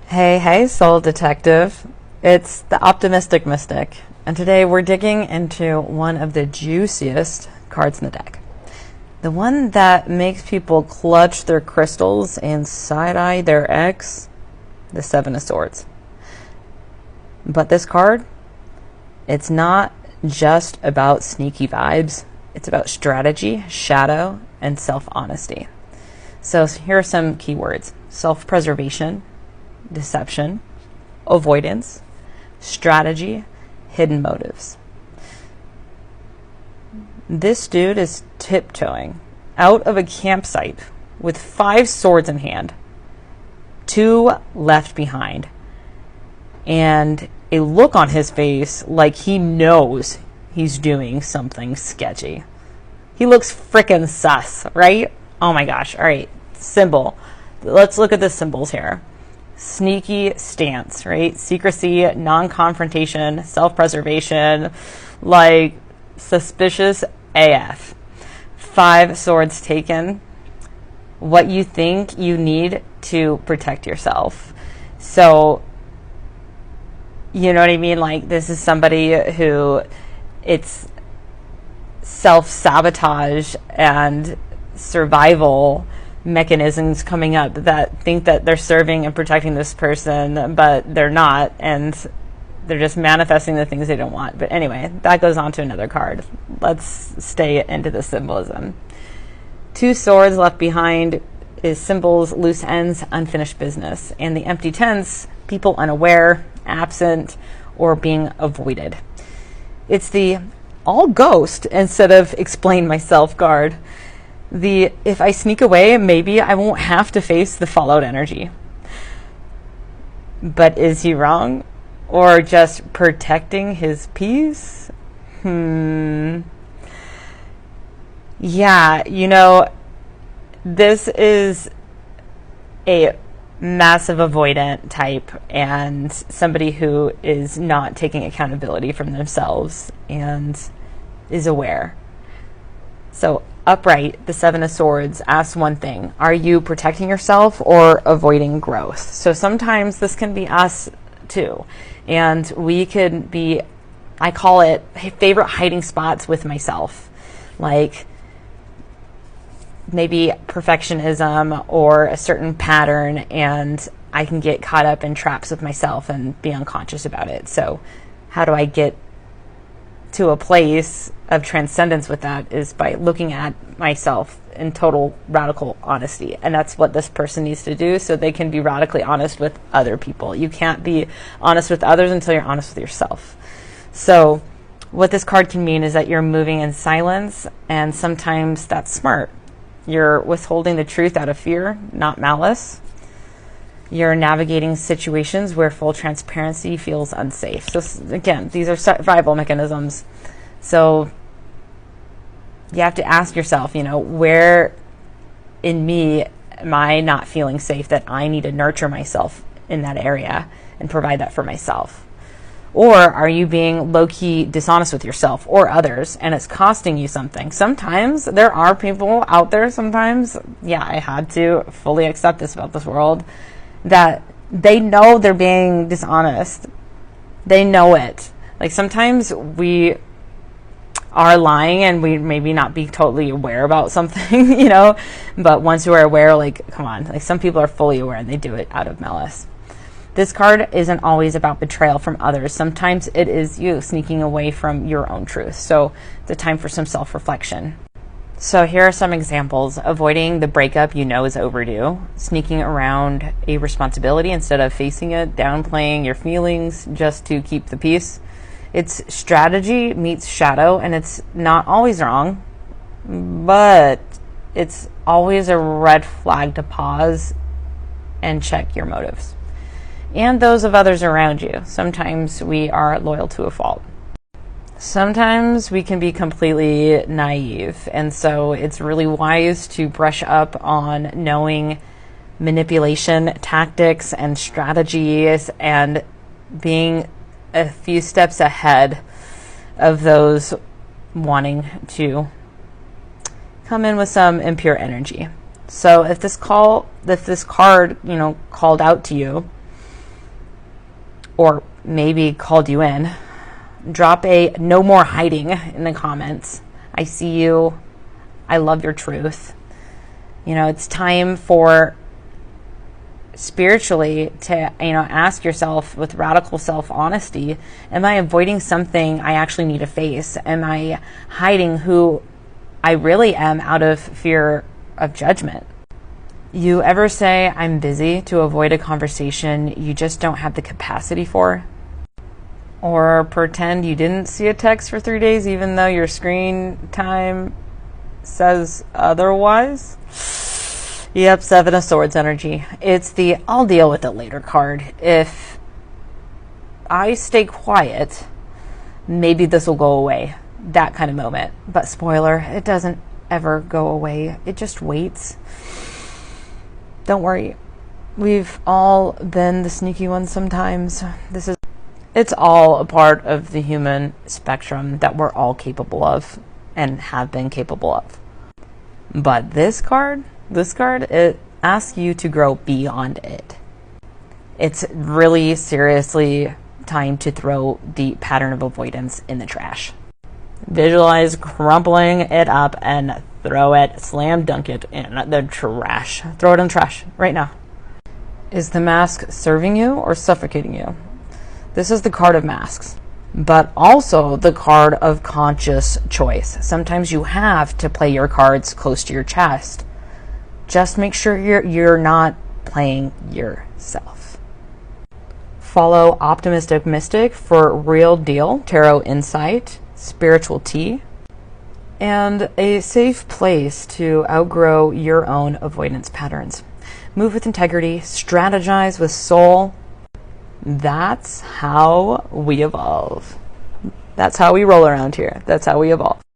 Hey, soul detective. It's the optimistic mystic. And today we're digging into one of the juiciest cards in the deck. The one that makes people clutch their crystals and side-eye their ex, the Seven of Swords. But this card, it's not just about sneaky vibes. It's about strategy, shadow, and self-honesty. So here are some keywords: self-preservation, deception, avoidance, strategy, hidden motives. This dude is tiptoeing out of a campsite with 5 swords in hand, 2 left behind, and a look on his face like he knows he's doing something sketchy. He looks frickin' sus, right? Oh my gosh. All right, symbol. Let's look at the symbols here. Sneaky stance, right? Secrecy, non-confrontation, self-preservation, like suspicious AF. 5 swords taken. What you think you need to protect yourself. So, you know what I mean? Like, this is somebody who it's self-sabotage and survival mechanisms coming up that think that they're serving and protecting this person, but they're not, and they're just manifesting the things they don't want. But anyway, that goes on to another card. Let's stay into the symbolism. 2 swords left behind is symbols, loose ends, unfinished business. And the empty tents, people unaware, absent, or being avoided. It's the all ghost instead of explain myself card. The if I sneak away, maybe I won't have to face the fallout energy. But is he wrong? Or just protecting his peace? Yeah, this is a massive avoidant type and somebody who is not taking accountability from themselves and is aware. So upright, the 7 of Swords asks one thing: are you protecting yourself or avoiding growth? So sometimes this can be us too. And we could be, I call it favorite hiding spots with myself. Like maybe perfectionism or a certain pattern, and I can get caught up in traps with myself and be unconscious about it. So how do I get to a place of transcendence with that? Is by looking at myself in total radical honesty. And that's what this person needs to do so they can be radically honest with other people. You can't be honest with others until you're honest with yourself. So what this card can mean is that you're moving in silence, and sometimes that's smart. You're withholding the truth out of fear, not malice. You're navigating situations where full transparency feels unsafe. So again, these are survival mechanisms. So you have to ask yourself, where in me am I not feeling safe that I need to nurture myself in that area and provide that for myself? Or are you being low-key dishonest with yourself or others, and it's costing you something? Sometimes there are people out there, I had to fully accept this about this world, that they know they're being dishonest. They know it. Like sometimes we are lying and we maybe not be totally aware about something, but once we're aware, like, come on, like some people are fully aware and they do it out of malice. This card isn't always about betrayal from others. Sometimes it is you sneaking away from your own truth. So it's a time for some self-reflection. So here are some examples. Avoiding the breakup you know is overdue. Sneaking around a responsibility instead of facing it. Downplaying your feelings just to keep the peace. It's strategy meets shadow, and it's not always wrong, but it's always a red flag to pause and check your motives and those of others around you. Sometimes we are loyal to a fault. Sometimes we can be completely naive, and so it's really wise to brush up on knowing manipulation tactics and strategies and being a few steps ahead of those wanting to come in with some impure energy. So if this card, called out to you, or maybe called you in, drop a "no more hiding" in the comments. I see you. I love your truth. It's time for spiritually to, ask yourself with radical self-honesty, am I avoiding something I actually need to face? Am I hiding who I really am out of fear of judgment? You ever say, I'm busy, to avoid a conversation you just don't have the capacity for? Or pretend you didn't see a text for 3 days even though your screen time says otherwise? Yep, Seven of Swords energy. It's the I'll deal with it later card. If I stay quiet, maybe this will go away. That kind of moment. But spoiler, it doesn't ever go away. It just waits. Don't worry. We've all been the sneaky ones sometimes. It's all a part of the human spectrum that we're all capable of and have been capable of. But this card, it asks you to grow beyond it. It's really seriously time to throw the pattern of avoidance in the trash. Visualize crumpling it up and throw it, slam dunk it in the trash. Throw it in the trash right now. Is the mask serving you or suffocating you? This is the card of masks, but also the card of conscious choice. Sometimes you have to play your cards close to your chest. Just make sure you're not playing yourself. Follow Optimistic Mystic for real deal, tarot insight, spiritual tea, and a safe place to outgrow your own avoidance patterns. Move with integrity, strategize with soul. That's how we evolve. That's how we roll around here. That's how we evolve.